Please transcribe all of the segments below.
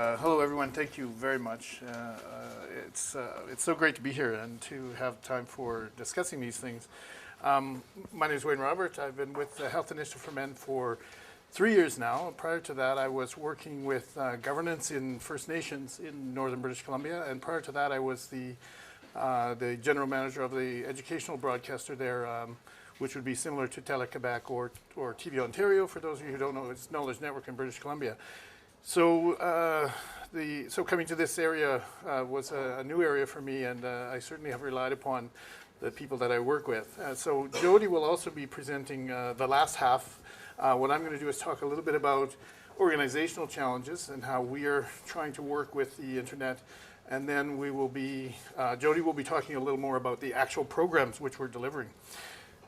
Hello, everyone. Thank you very much. It's so great to be here and to have time for discussing these things. My name is Wayne Robert. I've been with the Health Initiative for Men for 3 years now. Prior to that, I was working with governance in First Nations in northern British Columbia, and prior to that, I was the general manager of the educational broadcaster there, which would be similar to Télé-Québec or TV Ontario. For those of you who don't know, it's Knowledge Network in British Columbia. So coming to this area was a new area for me, and I certainly have relied upon the people that I work with. So Jody will also be presenting the last half. What I'm going to do is talk a little bit about organizational challenges and how we are trying to work with the internet, and then Jody will be talking a little more about the actual programs which we're delivering.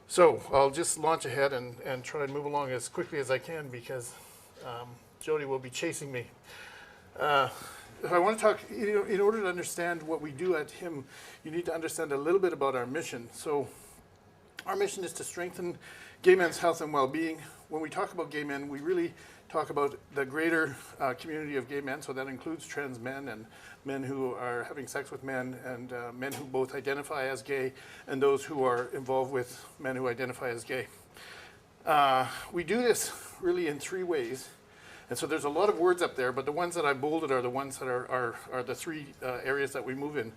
So I'll just launch ahead and try and move along as quickly as I can because Jody will be chasing me. If I want to talk, in order to understand what we do at HIM, you need to understand a little bit about our mission. So our mission is to strengthen gay men's health and well-being. When we talk about gay men, we really talk about the greater community of gay men, so that includes trans men and men who are having sex with men and men who both identify as gay and those who are involved with men who identify as gay. We do this really in 3 ways. And so there's a lot of words up there, but the ones that I bolded are the ones that are the 3 areas that we move in.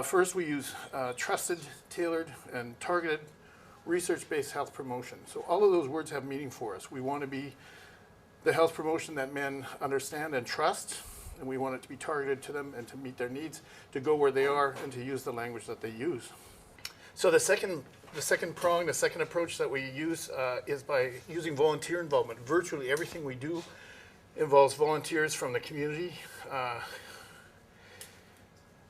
First, we use trusted, tailored, and targeted research-based health promotion. So all of those words have meaning for us. We want to be the health promotion that men understand and trust, and we want it to be targeted to them and to meet their needs, to go where they are, and to use the language that they use. So the second approach that we use is by using volunteer involvement. Virtually everything we do involves volunteers from the community.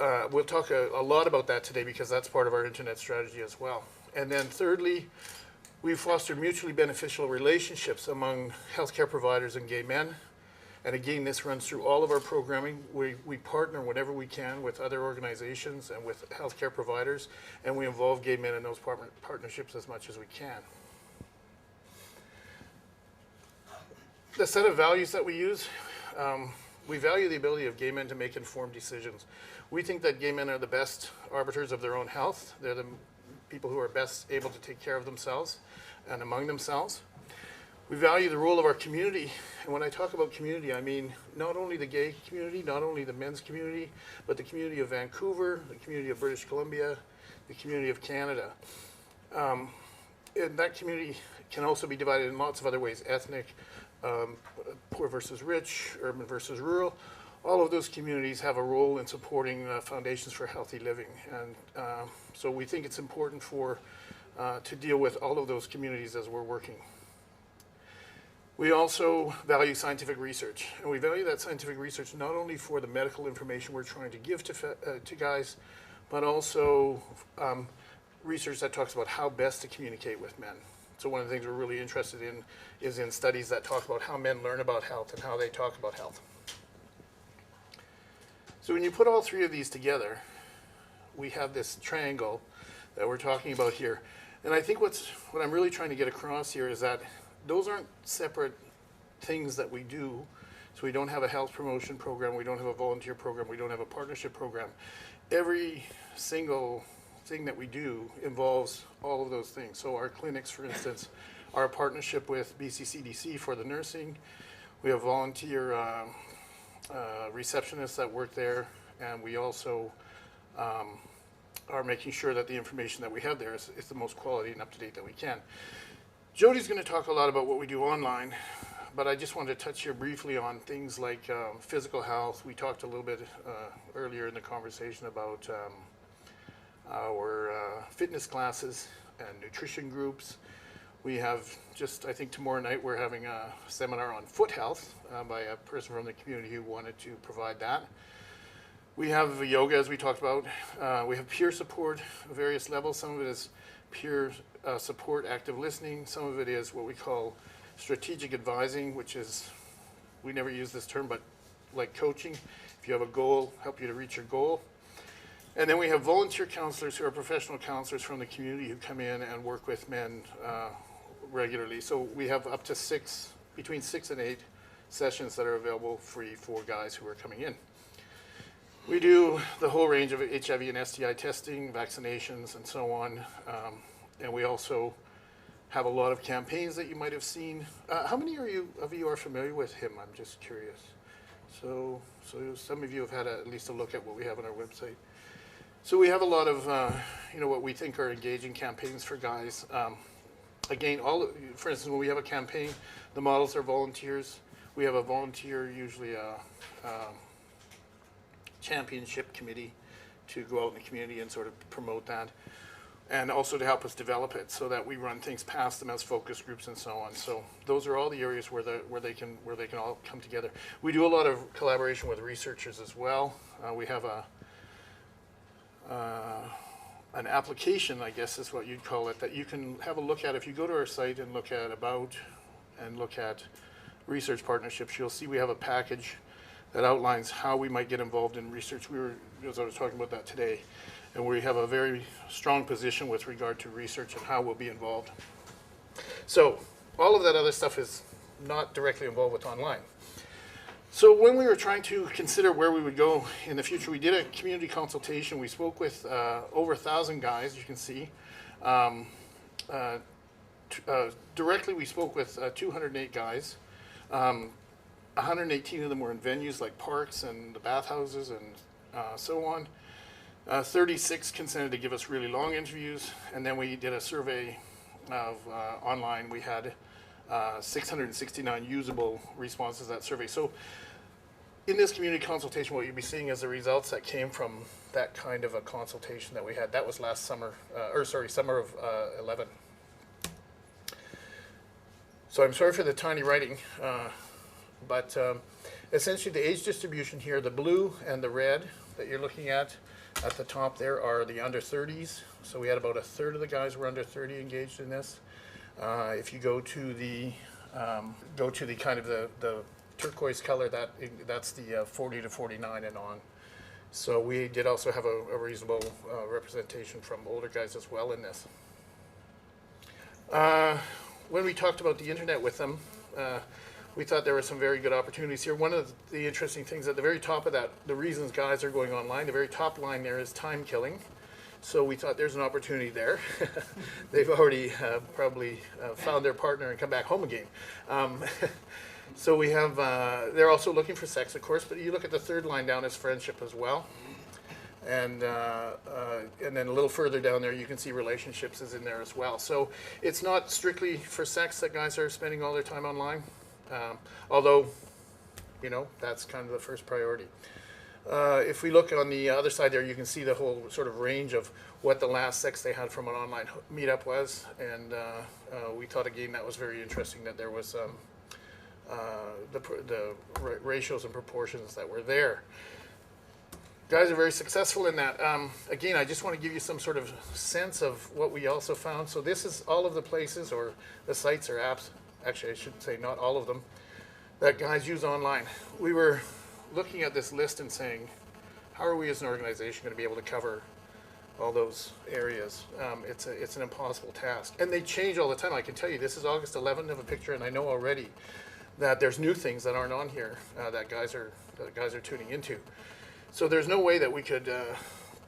We'll talk a lot about that today because that's part of our internet strategy as well. And then thirdly, we foster mutually beneficial relationships among healthcare providers and gay men. And again, this runs through all of our programming. We partner whenever we can with other organizations and with healthcare providers, and we involve gay men in those partnerships as much as we can. The set of values that we use, we value the ability of gay men to make informed decisions. We think that gay men are the best arbiters of their own health. They're the people who are best able to take care of themselves and among themselves. We value the role of our community, and when I talk about community, I mean not only the gay community, not only the men's community, but the community of Vancouver, the community of British Columbia, the community of Canada. And that community can also be divided in lots of other ways: ethnic, poor versus rich, urban versus rural. All of those communities have a role in supporting foundations for healthy living, and so we think it's important to deal with all of those communities as we're working. We also value scientific research, and we value that scientific research not only for the medical information we're trying to give to guys, but also research that talks about how best to communicate with men. So one of the things we're really interested in is in studies that talk about how men learn about health and how they talk about health. So when you put all 3 of these together, we have this triangle that we're talking about here. And I think what I'm really trying to get across here is that those aren't separate things that we do. So we don't have a health promotion program, we don't have a volunteer program, we don't have a partnership program. Every single thing that we do involves all of those things. So our clinics, for instance, are a partnership with BCCDC for the nursing. We have volunteer receptionists that work there, and we also are making sure that the information that we have there is the most quality and up-to-date that we can. Jody's going to talk a lot about what we do online, but I just wanted to touch here briefly on things like physical health. We talked a little bit earlier in the conversation about our fitness classes and nutrition groups. We have I think tomorrow night we're having a seminar on foot health by a person from the community who wanted to provide that. We have yoga, as we talked about. We have peer support at various levels. Some of it is peer support, active listening. Some of it is what we call strategic advising, which is, we never use this term, but like coaching. If you have a goal, help you to reach your goal. And then we have volunteer counselors who are professional counselors from the community who come in and work with men regularly. So we have up to between 6 and 8 sessions that are available free for guys who are coming in. We do the whole range of HIV and STI testing, vaccinations, and so on. And we also have a lot of campaigns that you might have seen. How many of you are familiar with him? I'm just curious. So some of you have had at least a look at what we have on our website. So we have a lot of, what we think are engaging campaigns for guys. Again, for instance, when we have a campaign, the models are volunteers. We have a volunteer, usually a championship committee, to go out in the community and sort of promote that, and also to help us develop it so that we run things past them as focus groups and so on. So those are all the areas where they can all come together. We do a lot of collaboration with researchers as well. We have an application, I guess is what you'd call it, that you can have a look at. If you go to our site and look at About and look at research partnerships, you'll see we have a package that outlines how we might get involved in research. As I was talking about that today, and we have a very strong position with regard to research and how we'll be involved. So all of that other stuff is not directly involved with online. So when we were trying to consider where we would go in the future, we did a community consultation. We spoke with over 1,000 guys, you can see. Directly, we spoke with 208 guys. 118 of them were in venues like parks and the bathhouses and so on. 36 consented to give us really long interviews, and then we did a survey of online. We had 669 usable responses to that survey. So in this community consultation, what you'll be seeing is the results that came from that kind of a consultation that we had. That was last summer, summer of 11. So I'm sorry for the tiny writing, but essentially the age distribution here, the blue and the red that you're looking at the top there are the under 30s. So we had about a third of the guys were under 30 engaged in this. If you go to the kind of the turquoise color, that's the 40 to 49 and on. So we did also have a reasonable representation from older guys as well in this. When we talked about the internet with them, we thought there were some very good opportunities here. One of the interesting things at the very top of that, the reasons guys are going online, the very top line there is time killing. So we thought there's an opportunity there. They've already probably found their partner and come back home again. So we have, they're also looking for sex, of course, but you look at the third line down as friendship as well. And then a little further down there, you can see relationships is in there as well. So it's not strictly for sex that guys are spending all their time online. Although, that's kind of the first priority. If we look on the other side there, you can see the whole sort of range of what the last sex they had from an online meetup was. And we thought, again, that was very interesting that there was the ratios and proportions that were there. Guys are very successful in that. Again, I just want to give you some sort of sense of what we also found. So this is all of the places or the sites or apps, actually I should say not all of them, that guys use online. We were looking at this list and saying, how are we as an organization going to be able to cover all those areas? It's an impossible task. And they change all the time. I can tell you, this is August 11th of a picture, and I know already that there's new things that aren't on here that guys are tuning into. So there's no way that we could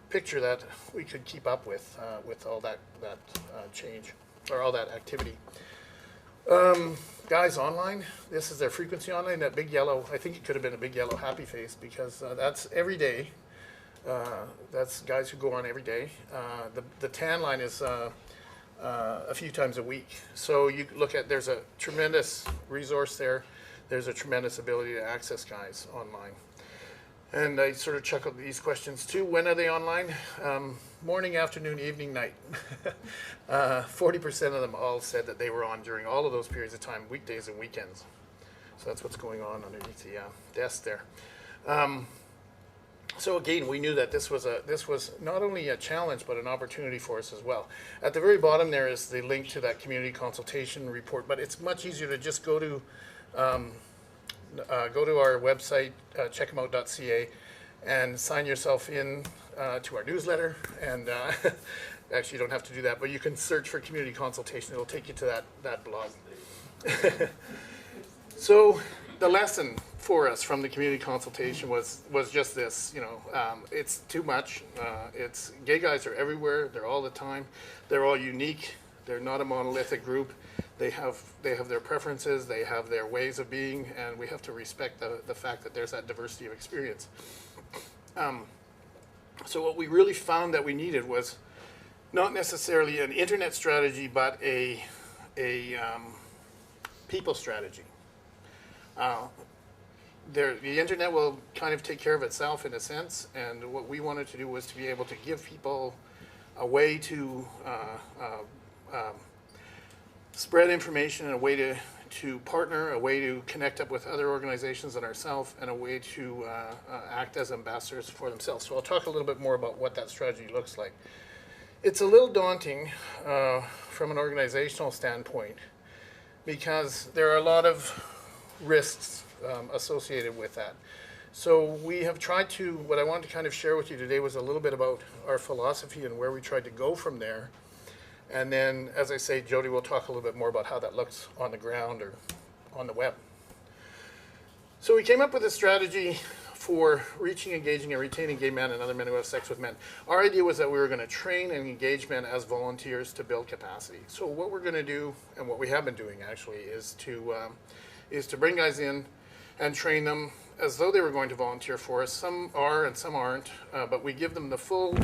picture that we could keep up with all that change or all that activity. Guys online, this is their frequency online. That big yellow, I think it could have been a big yellow happy face because that's every day. That's guys who go on every day. The tan line is a few times a week. So you look at, there's a tremendous resource there. There's a tremendous ability to access guys online. And I sort of chuckled at these questions too. When are they online? Morning, afternoon, evening, night. 40% of them all said that they were on during all of those periods of time, weekdays and weekends. So that's what's going on underneath the desk there. So again, we knew that this was not only a challenge, but an opportunity for us as well. At the very bottom there is the link to that community consultation report, but it's much easier to just go to our website, checkemout.ca, and sign yourself in to our newsletter. And actually, you don't have to do that, but you can search for community consultation. It'll take you to that blog. So the lesson for us from the community consultation was just this, it's too much. It's gay guys are everywhere. They're all the time. They're all unique. They're not a monolithic group. They have their preferences. They have their ways of being, and we have to respect the fact that there's that diversity of experience. So what we really found that we needed was not necessarily an internet strategy, but a people strategy. The internet will kind of take care of itself in a sense, and what we wanted to do was to be able to give people a way to spread information, and a way to partner, a way to connect up with other organizations and ourselves, and a way to act as ambassadors for themselves. So I'll talk a little bit more about what that strategy looks like. It's a little daunting from an organizational standpoint, because there are a lot of risks associated with that. So we have tried to, what I wanted to kind of share with you today was a little bit about our philosophy and where we tried to go from there. And then, as I say, Jody will talk a little bit more about how that looks on the ground or on the web. So we came up with a strategy for reaching, engaging, and retaining gay men and other men who have sex with men. Our idea was that we were going to train and engage men as volunteers to build capacity. So what we're going to do, and what we have been doing actually, is to bring guys in and train them as though they were going to volunteer for us. Some are and some aren't, but we give them the full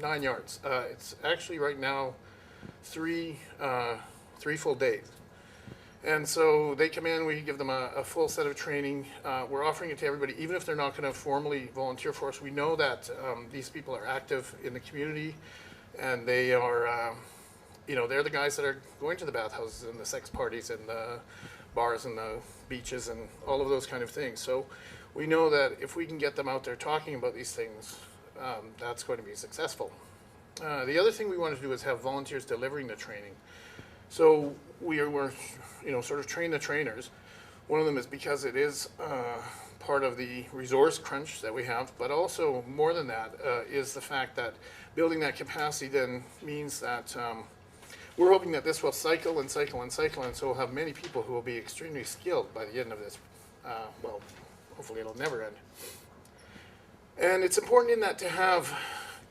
9 yards. It's actually right now three full days. And so they come in, we give them a full set of training. We're offering it to everybody, even if they're not going to formally volunteer for us. We know that these people are active in the community, and they are, they're the guys that are going to the bathhouses and the sex parties and the bars and the beaches and all of those kind of things. So we know that if we can get them out there talking about these things, that's going to be successful. The other thing we wanted to do is have volunteers delivering the training. So we were, sort of train the trainers. One of them is because it is part of the resource crunch that we have, but also more than that is the fact that building that capacity then means that we're hoping that this will cycle and cycle and cycle, and so we'll have many people who will be extremely skilled by the end of this. Well, hopefully it'll never end. And it's important in that to have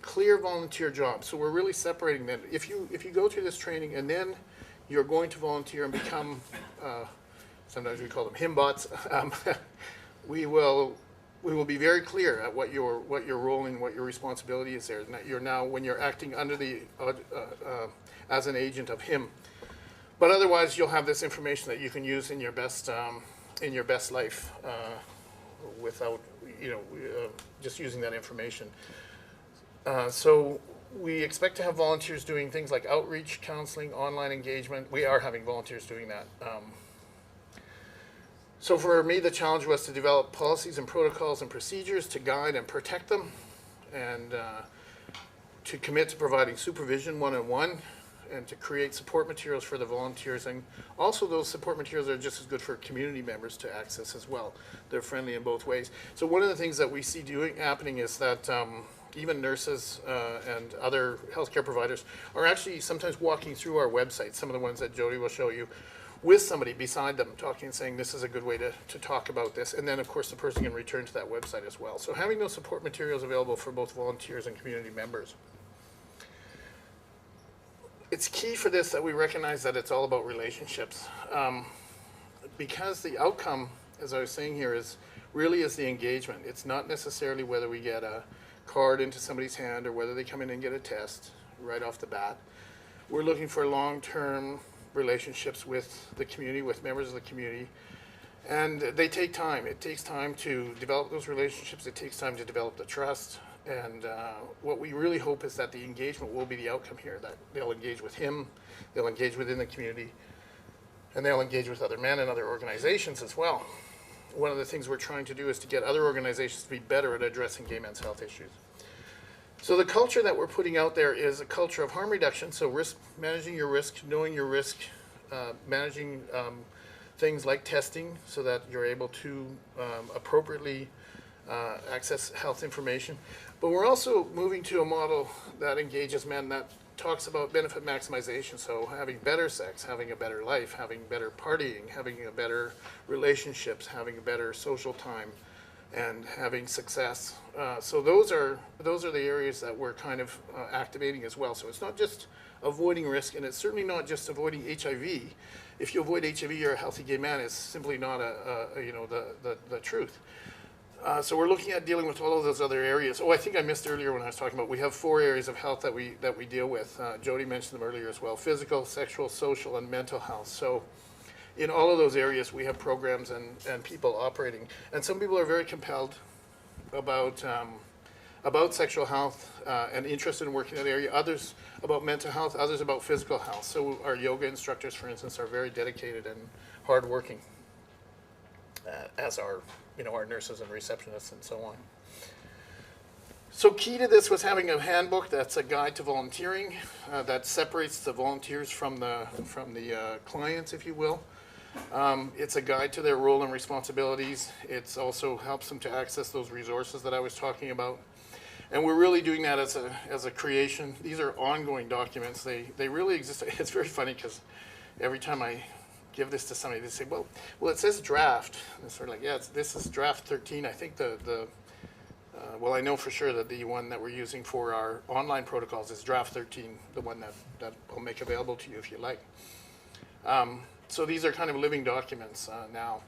clear volunteer jobs. So we're really separating them. If you go through this training and then you're going to volunteer and become, sometimes we call them himbots, we will be very clear at what your role and what your responsibility is there. And that you're now, when you're acting under the as an agent of him. But otherwise, you'll have this information that you can use in your best life without just using that information. So we expect to have volunteers doing things like outreach, counseling, online engagement. We are having volunteers doing that. So for me, the challenge was to develop policies and protocols and procedures to guide and protect them, and to commit to providing supervision one-on-one, and to create support materials for the volunteers. And also those support materials are just as good for community members to access as well. They're friendly in both ways. So one of the things that we see happening is that even nurses and other healthcare providers are actually sometimes walking through our website, some of the ones that Jody will show you, with somebody beside them talking and saying this is a good way to talk about this. And then of course the person can return to that website as well. So having those support materials available for both volunteers and community members. It's key for this that we recognize that it's all about relationships, because the outcome, as I was saying here, really is the engagement. It's not necessarily whether we get a card into somebody's hand or whether they come in and get a test right off the bat. We're looking for long-term relationships with the community, with members of the community, and they take time. It takes time to develop those relationships. It takes time to develop the trust. And what we really hope is that the engagement will be the outcome here, that they'll engage with him, they'll engage within the community, and they'll engage with other men and other organizations as well. One of the things we're trying to do is to get other organizations to be better at addressing gay men's health issues. So the culture that we're putting out there is a culture of harm reduction, so managing your risk, knowing your risk, managing things like testing so that you're able to appropriately access health information. But we're also moving to a model that engages men that talks about benefit maximization, so having better sex, having a better life, having better partying, having a better relationships, having a better social time, and having success. So those are the areas that we're kind of activating as well. So it's not just avoiding risk, and it's certainly not just avoiding HIV. If you avoid HIV, you're a healthy gay man. It's simply not the truth. So we're looking at dealing with all of those other areas. Oh, I think I missed earlier when I was talking about we have 4 areas of health that we deal with. Jody mentioned them earlier as well: physical, sexual, social, and mental health. So in all of those areas, we have programs and people operating. And some people are very compelled about sexual health and interested in working in that area. Others about mental health. Others about physical health. So our yoga instructors, for instance, are very dedicated and hardworking, as are our nurses and receptionists and so on. So key to this was having a handbook that's a guide to volunteering that separates the volunteers from the clients, if you will. It's a guide to their role and responsibilities. It also helps them to access those resources that I was talking about. And we're really doing that as a creation. These are ongoing documents. They really exist. It's very funny because every time I give this to somebody, they say, well, it says draft. And it's sort of like, yeah, this is draft 13. I think well, I know for sure that the one that we're using for our online protocols is draft 13, the one that I'll make available to you if you like. So these are kind of living documents now.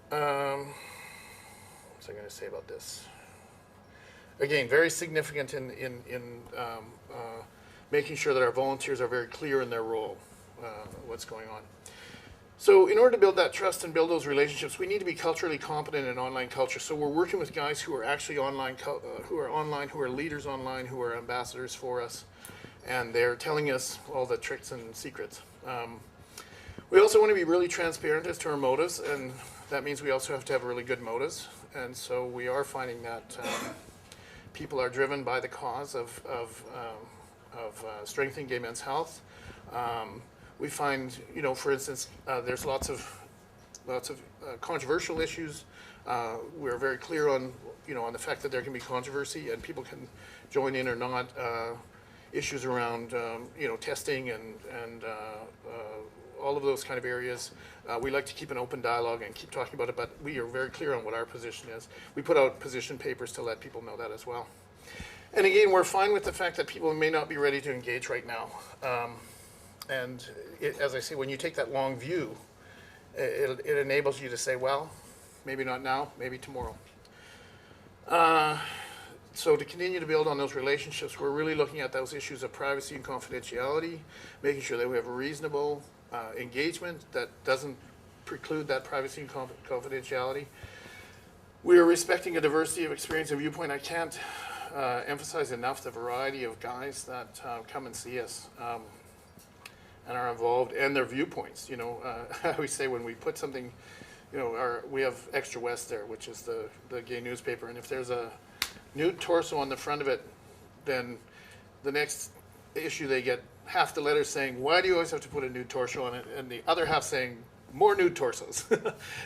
What's I going to say about this? Again, very significant in making sure that our volunteers are very clear in their role, what's going on. So in order to build that trust and build those relationships, we need to be culturally competent in online culture. So we're working with guys who are actually online, who are leaders online, who are ambassadors for us, and they're telling us all the tricks and secrets. We also want to be really transparent as to our motives, and that means we also have to have really good motives. And so we are finding that people are driven by the cause of strengthening gay men's health. We find, for instance, there's lots of controversial issues. We're very clear on the fact that there can be controversy and people can join in or not. Issues around testing and all of those kind of areas. We like to keep an open dialogue and keep talking about it, but we are very clear on what our position is. We put out position papers to let people know that as well. And again, we're fine with the fact that people may not be ready to engage right now. As I say, when you take that long view, it enables you to say, well, maybe not now, maybe tomorrow. So to continue to build on those relationships, we're really looking at those issues of privacy and confidentiality, making sure that we have a reasonable engagement that doesn't preclude that privacy and confidentiality. We are respecting a diversity of experience and viewpoint. I can't emphasize enough the variety of guys that come and see us and are involved, and their viewpoints. I always say when we put something, we have Extra West there, which is the gay newspaper, and if there's a nude torso on the front of it, then the next issue they get half the letters saying, why do you always have to put a nude torso on it? And the other half saying, more nude torsos.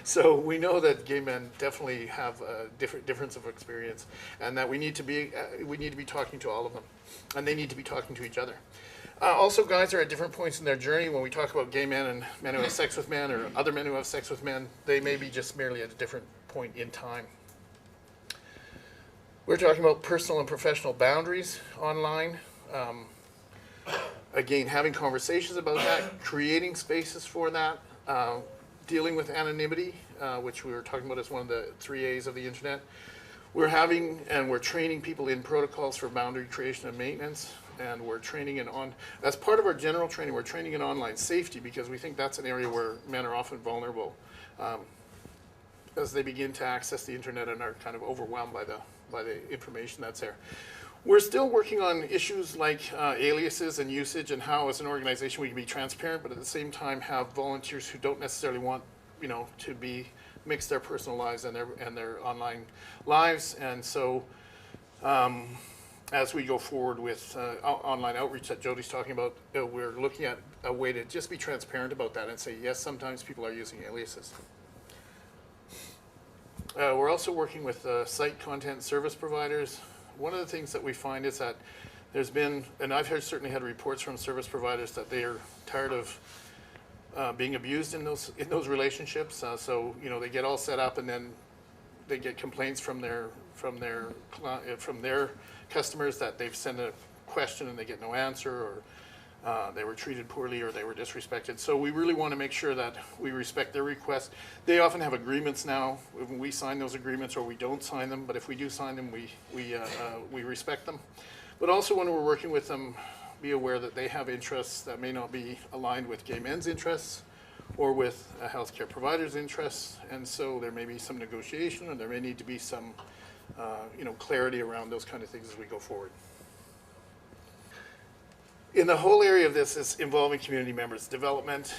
So we know that gay men definitely have a difference of experience, and that we need to be talking to all of them, and they need to be talking to each other. Also, guys are at different points in their journey. When we talk about gay men and men who have sex with men, or other men who have sex with men, they may be just merely at a different point in time. We're talking about personal and professional boundaries online. Again, having conversations about that, creating spaces for that, dealing with anonymity, which we were talking about as one of the 3 A's of the internet. We're training people in protocols for boundary creation and maintenance, and we're training as part of our general training, we're training in online safety, because we think that's an area where men are often vulnerable as they begin to access the internet and are kind of overwhelmed by the information that's there. We're still working on issues like aliases and usage, and how as an organization we can be transparent, but at the same time have volunteers who don't necessarily want to mix their personal lives and their online lives. And so as we go forward with online outreach that Jody's talking about, we're looking at a way to just be transparent about that and say, yes, sometimes people are using aliases. We're also working with site content service providers. One of the things that we find is that There's been, and I've certainly had reports from service providers that they are tired of being abused in those relationships. So they get all set up, and then they get complaints from their customers that they've sent a question and they get no answer, or they were treated poorly, or they were disrespected. So we really want to make sure that we respect their requests. They often have agreements now. When we sign those agreements, or we don't sign them, but if we do sign them, we respect them. But also when we're working with them, be aware that they have interests that may not be aligned with gay men's interests or with a healthcare provider's interests, and so there may be some negotiation, or there may need to be some clarity around those kind of things as we go forward. In the whole area of this is involving community members, development,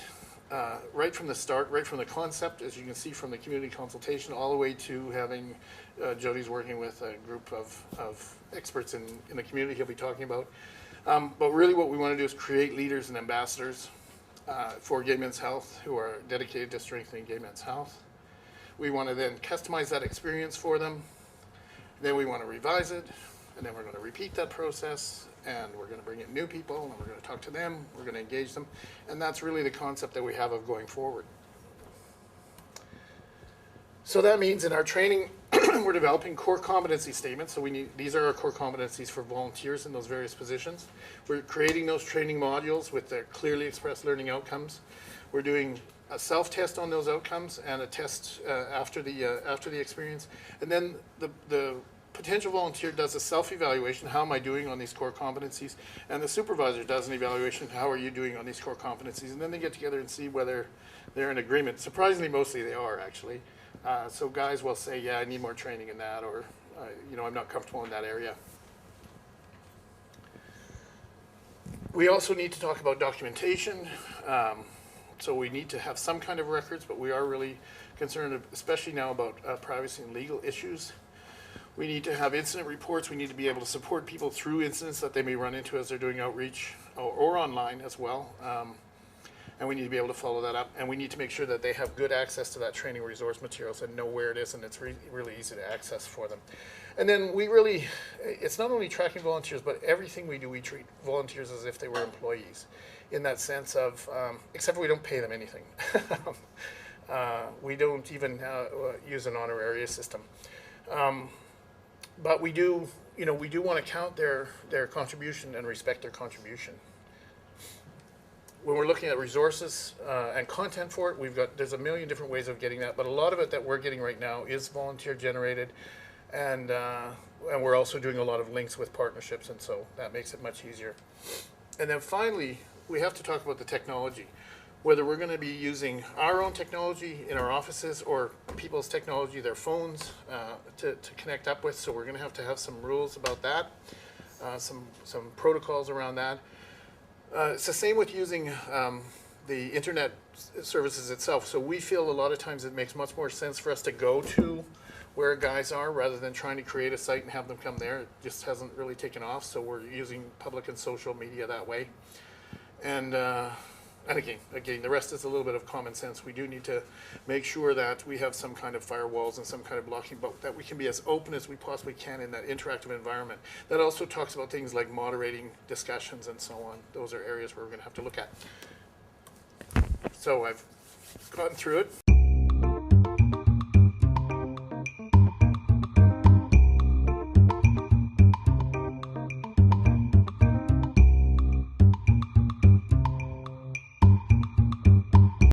right from the start, right from the concept, as you can see from the community consultation, all the way to having, Jody's working with a group of experts in the community he'll be talking about. But really what we want to do is create leaders and ambassadors for gay men's health who are dedicated to strengthening gay men's health. We want to then customize that experience for them. Then we want to revise it, and then we're going to repeat that process, and we're going to bring in new people, and we're going to talk to them, we're going to engage them, and that's really the concept that we have of going forward. So that means in our training, we're developing core competency statements. So these are our core competencies for volunteers in those various positions. We're creating those training modules with their clearly expressed learning outcomes. We're doing a self-test on those outcomes and a test after the experience. And then the potential volunteer does a self-evaluation. How am I doing on these core competencies? And the supervisor does an evaluation. How are you doing on these core competencies? And then they get together and see whether they're in agreement. Surprisingly, mostly they are, actually. So guys will say, yeah, I need more training in that, or I'm not comfortable in that area. We also need to talk about documentation. So we need to have some kind of records, but we are really concerned, especially now, about privacy and legal issues. We need to have incident reports. We need to be able to support people through incidents that they may run into as they're doing outreach, or online as well. And we need to be able to follow that up. And we need to make sure that they have good access to that training resource materials and know where it is, and it's really easy to access for them. And then it's not only tracking volunteers, but everything we do, we treat volunteers as if they were employees, in that sense of, except for we don't pay them anything. We don't even use an honorarious system. But we do want to count their contribution and respect their contribution. When we're looking at resources and content for it, there's a million different ways of getting that, but a lot of it that we're getting right now is volunteer generated, and we're also doing a lot of links with partnerships, and so that makes it much easier. And then finally, we have to talk about the technology, whether we're going to be using our own technology in our offices or people's technology, their phones, to connect up with. So we're going to have some rules about that, some protocols around that. It's the same with using the internet services itself. So we feel a lot of times it makes much more sense for us to go to where guys are rather than trying to create a site and have them come there. It just hasn't really taken off, so we're using public and social media that way. And again, the rest is a little bit of common sense. We do need to make sure that we have some kind of firewalls and some kind of blocking, but that we can be as open as we possibly can in that interactive environment. That also talks about things like moderating discussions and so on. Those are areas where we're going to have to look at. So I've gotten through it.